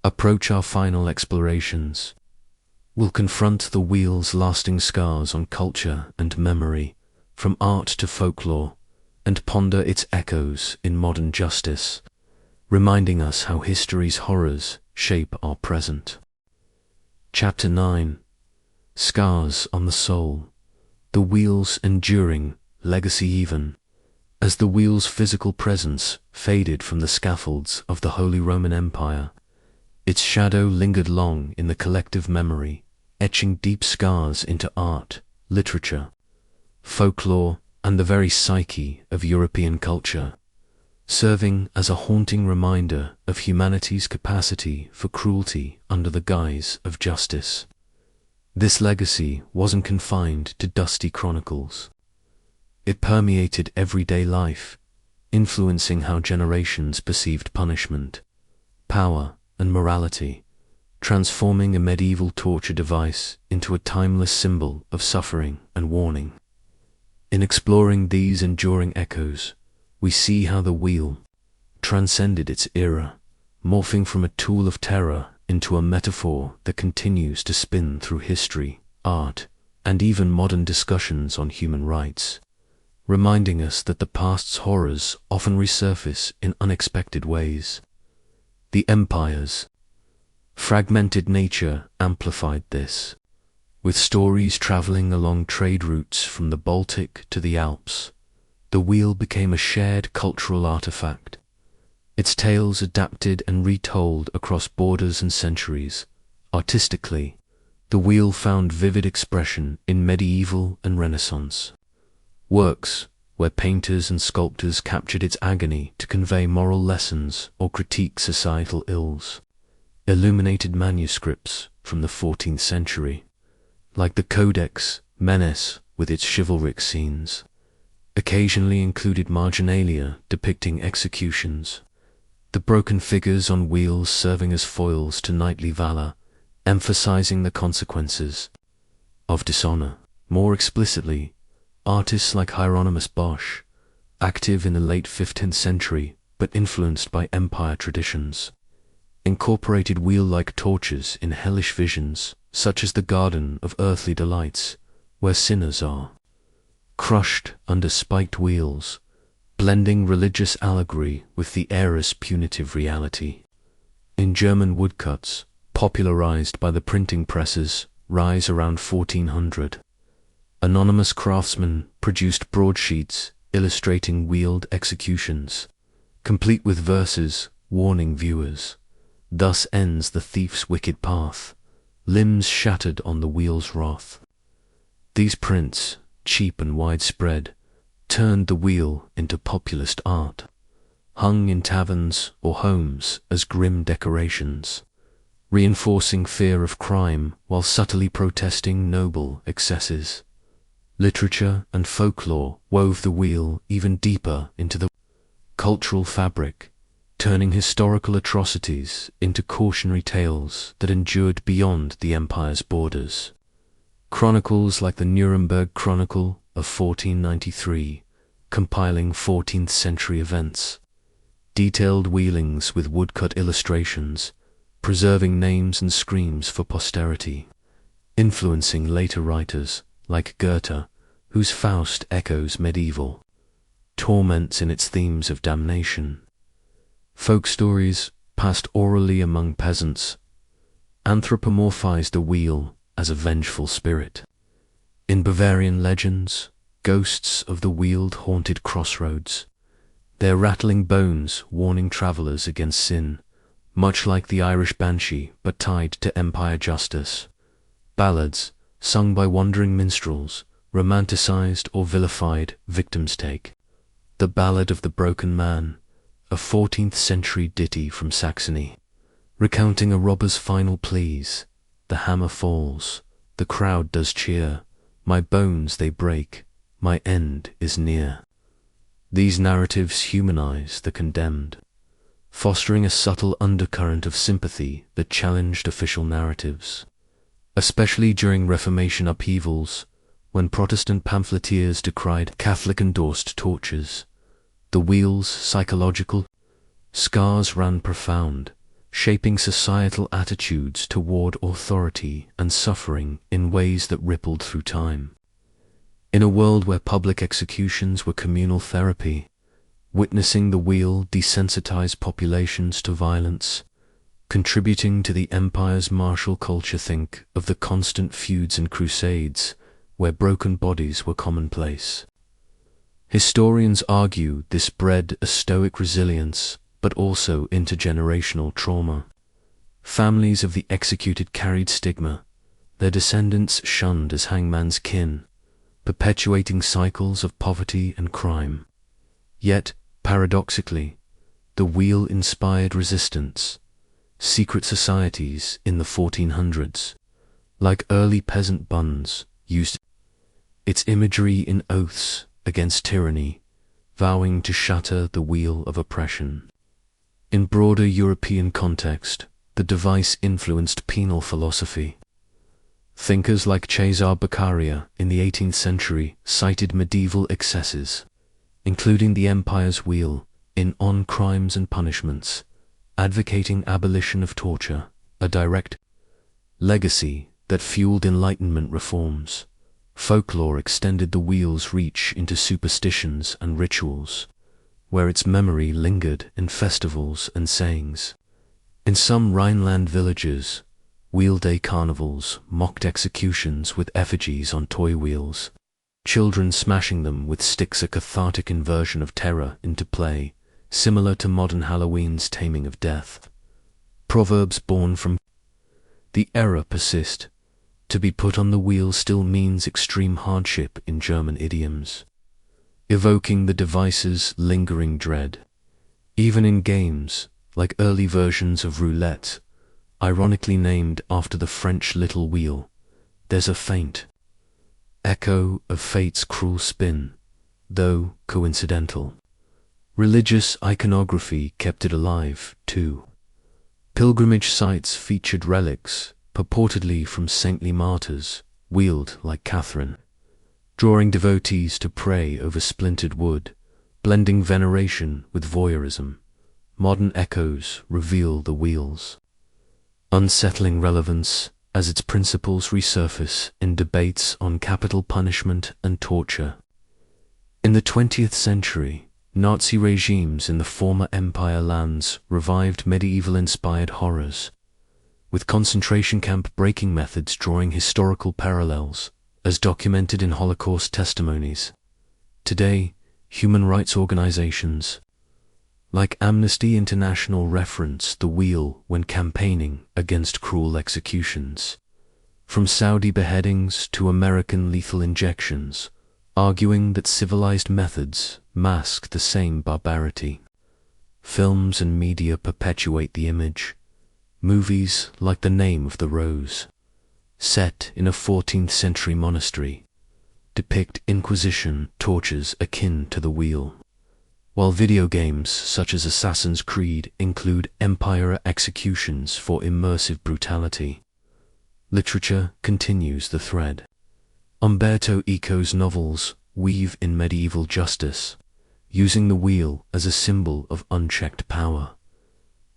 approach our final explorations, we'll confront the wheel's lasting scars on culture and memory, from art to folklore, and ponder its echoes in modern justice, reminding us how history's horrors shape our present. Chapter 9. Scars on the Soul. The wheel's enduring legacy. Even as the wheel's physical presence faded from the scaffolds of the Holy Roman Empire, its shadow lingered long in the collective memory, etching deep scars into art, literature, folklore, and the very psyche of European culture, serving as a haunting reminder of humanity's capacity for cruelty under the guise of justice. This legacy wasn't confined to dusty chronicles. It permeated everyday life, influencing how generations perceived punishment, power, and morality, transforming a medieval torture device into a timeless symbol of suffering and warning. In exploring these enduring echoes, we see how the wheel transcended its era, morphing from a tool of terror into a metaphor that continues to spin through history, art, and even modern discussions on human rights, reminding us that the past's horrors often resurface in unexpected ways. The empire's fragmented nature amplified this, with stories traveling along trade routes from the Baltic to the Alps. The wheel became a shared cultural artifact, its tales adapted and retold across borders and centuries. Artistically, the wheel found vivid expression in medieval and Renaissance works, where painters and sculptors captured its agony to convey moral lessons or critique societal ills. Illuminated manuscripts from the 14th century, like the Codex Menes with its chivalric scenes, occasionally included marginalia depicting executions, the broken figures on wheels serving as foils to knightly valor, emphasizing the consequences of dishonor. More explicitly, artists like Hieronymus Bosch, active in the late 15th century but influenced by empire traditions, incorporated wheel-like tortures in hellish visions such as the Garden of Earthly Delights, where sinners are crushed under spiked wheels, blending religious allegory with the era's punitive reality. In German woodcuts, popularized by the printing presses, rise around 1400, anonymous craftsmen produced broadsheets illustrating wheeled executions, complete with verses warning viewers. Thus ends the thief's wicked path, limbs shattered on the wheel's wrath. These prints, cheap and widespread, turned the wheel into populist art, hung in taverns or homes as grim decorations, reinforcing fear of crime while subtly protesting noble excesses. Literature and folklore wove the wheel even deeper into the cultural fabric, turning historical atrocities into cautionary tales that endured beyond the empire's borders. Chronicles like the Nuremberg Chronicle of 1493, compiling 14th century events, detailed wheelings with woodcut illustrations, preserving names and screams for posterity, influencing later writers like Goethe, whose Faust echoes medieval torments in its themes of damnation. Folk stories, passed orally among peasants, anthropomorphized the wheel as a vengeful spirit. In Bavarian legends, ghosts of the wheeled haunted crossroads, their rattling bones warning travelers against sin, much like the Irish banshee but tied to empire justice. Ballads, sung by wandering minstrels, romanticized or vilified victims' take. The Ballad of the Broken Man, a 14th century ditty from Saxony, recounting a robber's final pleas. The hammer falls, the crowd does cheer, my bones they break, my end is near. These narratives humanize the condemned, fostering a subtle undercurrent of sympathy that challenged official narratives. Especially during Reformation upheavals, when Protestant pamphleteers decried Catholic-endorsed tortures, the wheel's psychological scars ran profound, shaping societal attitudes toward authority and suffering in ways that rippled through time. In a world where public executions were communal therapy, witnessing the wheel desensitized populations to violence, contributing to the empire's martial culture. Think of the constant feuds and crusades, where broken bodies were commonplace. Historians argue this bred a stoic resilience, but also intergenerational trauma. Families of the executed carried stigma, their descendants shunned as hangman's kin, perpetuating cycles of poverty and crime. Yet, paradoxically, the wheel inspired resistance. Secret societies in the 1400s, like early peasant bands, used its imagery in oaths against tyranny, vowing to shatter the wheel of oppression. In broader European context, the device influenced penal philosophy. Thinkers like Cesare Beccaria in the 18th century cited medieval excesses, including the empire's wheel, in On Crimes and Punishments, advocating abolition of torture, a direct legacy that fueled Enlightenment reforms. Folklore extended the wheel's reach into superstitions and rituals, where its memory lingered in festivals and sayings. In some Rhineland villages, wheel day carnivals mocked executions with effigies on toy wheels, children smashing them with sticks, a cathartic inversion of terror into play, similar to modern Halloween's taming of death. Proverbs born from the era persist. To be put on the wheel still means extreme hardship in German idioms, evoking the device's lingering dread. Even in games, like early versions of roulette, ironically named after the French little wheel, there's a faint echo of fate's cruel spin, though coincidental. Religious iconography kept it alive, too. Pilgrimage sites featured relics, purportedly from saintly martyrs, wheeled like Catherine, drawing devotees to pray over splintered wood, blending veneration with voyeurism. Modern echoes reveal the wheel's unsettling relevance as its principles resurface in debates on capital punishment and torture. In the 20th century, Nazi regimes in the former Empire lands revived medieval-inspired horrors, with concentration camp breaking methods drawing historical parallels, as documented in Holocaust testimonies. Today, human rights organizations like Amnesty International reference the wheel when campaigning against cruel executions, from Saudi beheadings to American lethal injections, arguing that civilized methods mask the same barbarity. Films and media perpetuate the image. Movies like The Name of the Rose, set in a 14th century monastery, depict Inquisition tortures akin to the wheel, while video games such as Assassin's Creed include empire executions for immersive brutality. Literature continues the thread. Umberto Eco's novels weave in medieval justice, using the wheel as a symbol of unchecked power.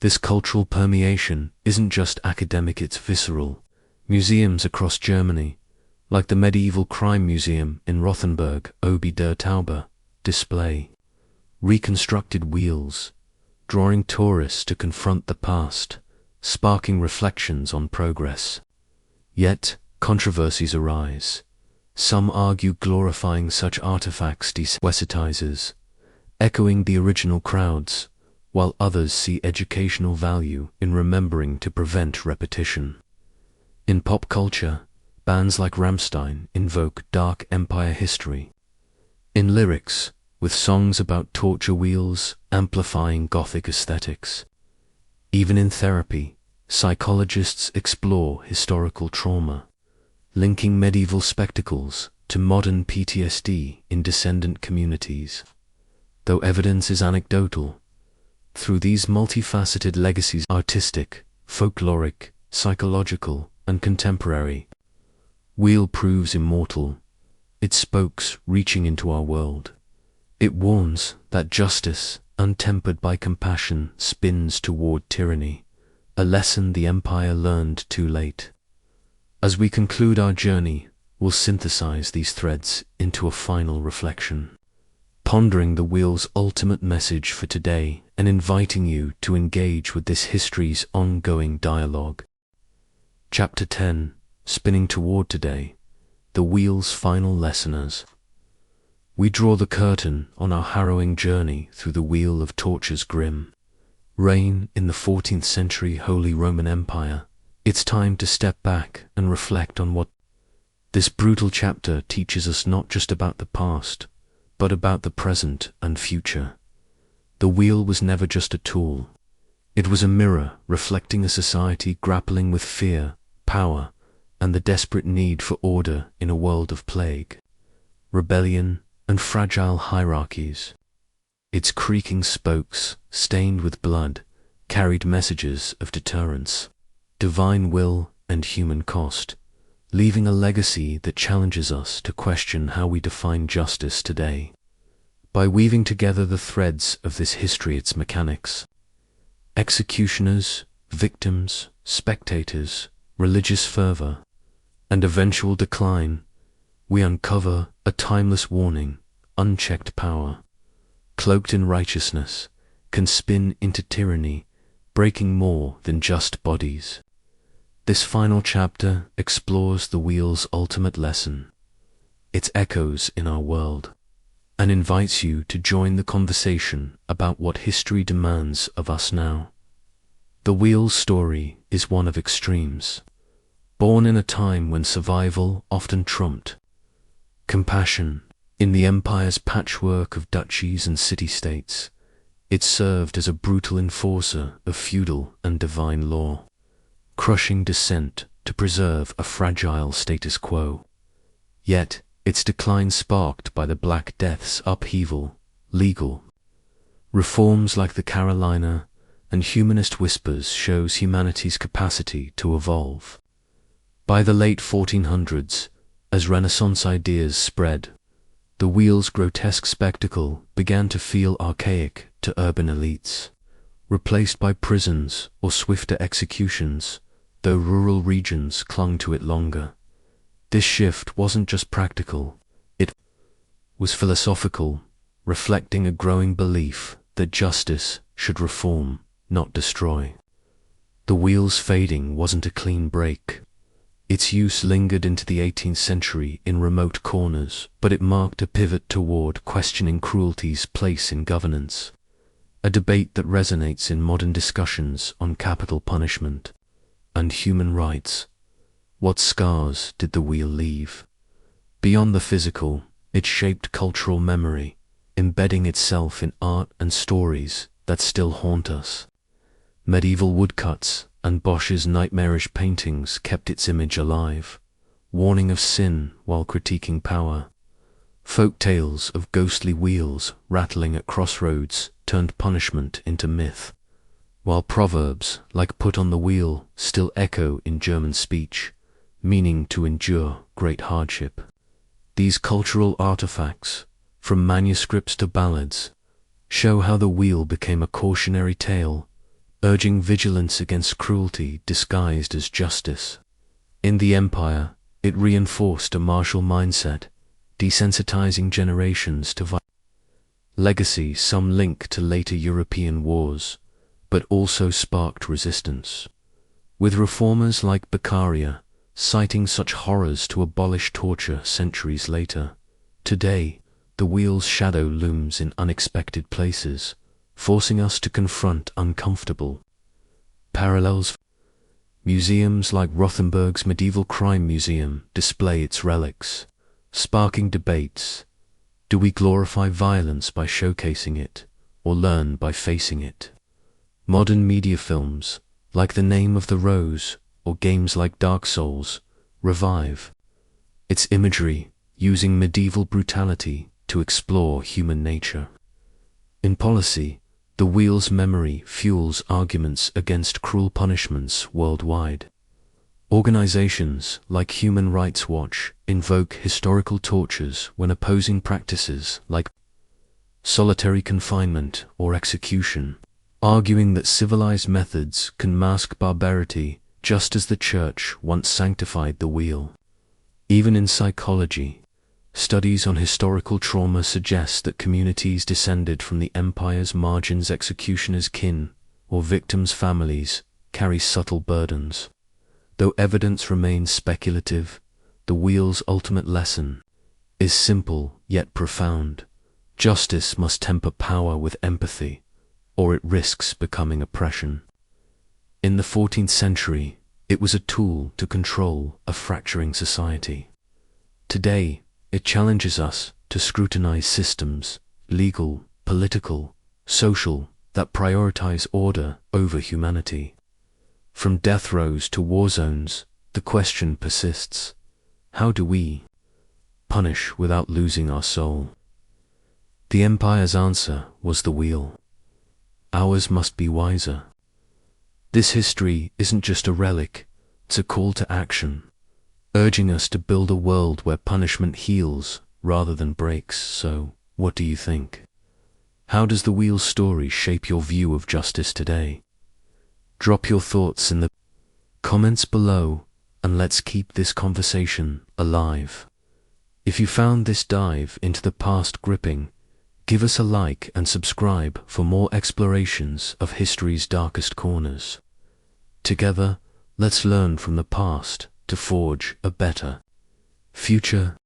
This cultural permeation isn't just academic, it's visceral. Museums across Germany, like the Medieval Crime Museum in Rothenburg, Obi der Taube, display reconstructed wheels, drawing tourists to confront the past, sparking reflections on progress. Yet, controversies arise. Some argue glorifying such artifacts desensitizes, echoing the original crowds, while others see educational value in remembering to prevent repetition. In pop culture, bands like Rammstein invoke dark empire history. In lyrics, with songs about torture wheels amplifying Gothic aesthetics. Even in therapy, psychologists explore historical trauma, linking medieval spectacles to modern PTSD in descendant communities. Though evidence is anecdotal, through these multifaceted legacies, artistic, folkloric, psychological, and contemporary, wheel proves immortal, its spokes reaching into our world. It warns that justice, untempered by compassion, spins toward tyranny, a lesson the empire learned too late. As we conclude our journey, we'll synthesize these threads into a final reflection, pondering the wheel's ultimate message for today and inviting you to engage with this history's ongoing dialogue. Chapter 10, Spinning Toward Today, the wheel's final lessoners. We draw the curtain on our harrowing journey through the wheel of torture's grim reign in the 14th century Holy Roman Empire, It's time to step back and reflect on what this brutal chapter teaches us, not just about the past, but about the present and future. The wheel was never just a tool. It was a mirror reflecting a society grappling with fear, power, and the desperate need for order in a world of plague, rebellion, and fragile hierarchies. Its creaking spokes, stained with blood, carried messages of deterrence, divine will, and human cost, leaving a legacy that challenges us to question how we define justice today. By weaving together the threads of this history, its mechanics, executioners, victims, spectators, religious fervor, and eventual decline, we uncover a timeless warning: unchecked power, cloaked in righteousness, can spin into tyranny, breaking more than just bodies. This final chapter explores the wheel's ultimate lesson, its echoes in our world, and invites you to join the conversation about what history demands of us now. The wheel's story is one of extremes, born in a time when survival often trumped compassion. In the empire's patchwork of duchies and city-states, it served as a brutal enforcer of feudal and divine law, crushing dissent to preserve a fragile status quo. Yet, its decline sparked by the Black Death's upheaval, legal reforms like the Carolina and humanist whispers shows humanity's capacity to evolve. By the late 1400s, as Renaissance ideas spread, the wheel's grotesque spectacle began to feel archaic to urban elites, replaced by prisons or swifter executions, though rural regions clung to it longer. This shift wasn't just practical, it was philosophical, reflecting a growing belief that justice should reform, not destroy. The wheel's fading wasn't a clean break. Its use lingered into the 18th century in remote corners, but it marked a pivot toward questioning cruelty's place in governance, a debate that resonates in modern discussions on capital punishment and human rights. What scars did the wheel leave? Beyond the physical, it shaped cultural memory, embedding itself in art and stories that still haunt us. Medieval woodcuts and Bosch's nightmarish paintings kept its image alive, warning of sin while critiquing power. Folk tales of ghostly wheels rattling at crossroads turned punishment into myth, while proverbs like "put on the wheel" still echo in German speech, meaning to endure great hardship. These cultural artifacts, from manuscripts to ballads, show how the wheel became a cautionary tale, urging vigilance against cruelty disguised as justice. In the empire, it reinforced a martial mindset, desensitizing generations to violence. Legacy some link to later European wars, but also sparked resistance, with reformers like Beccaria citing such horrors to abolish torture centuries later. Today, the wheel's shadow looms in unexpected places, forcing us to confront uncomfortable parallels. Museums like Rothenburg's Medieval Crime Museum display its relics, sparking debates. Do we glorify violence by showcasing it, or learn by facing it? Modern media films, like The Name of the Rose or games like Dark Souls, revive its imagery, using medieval brutality to explore human nature. In policy, the wheel's memory fuels arguments against cruel punishments worldwide. Organizations like Human Rights Watch invoke historical tortures when opposing practices like solitary confinement or execution, arguing that civilized methods can mask barbarity just as the Church once sanctified the wheel. Even in psychology, studies on historical trauma suggest that communities descended from the empire's margins' executioners' kin or victims' families carry subtle burdens. Though evidence remains speculative, the wheel's ultimate lesson is simple yet profound. Justice must temper power with empathy, or it risks becoming oppression. In the 14th century, It was a tool to control a fracturing society. Today, it challenges us to scrutinize systems, legal, political, social, that prioritize order over humanity. From death rows to war zones, the question persists: how do we punish without losing our soul? The empire's answer was the wheel. Ours must be wiser. This history isn't just a relic, it's a call to action, urging us to build a world where punishment heals rather than breaks. So, what do you think? How does the wheel story shape your view of justice today? Drop your thoughts in the comments below, and let's keep this conversation alive. If you found this dive into the past gripping, give us a like and subscribe for more explorations of history's darkest corners. Together, let's learn from the past to forge a better future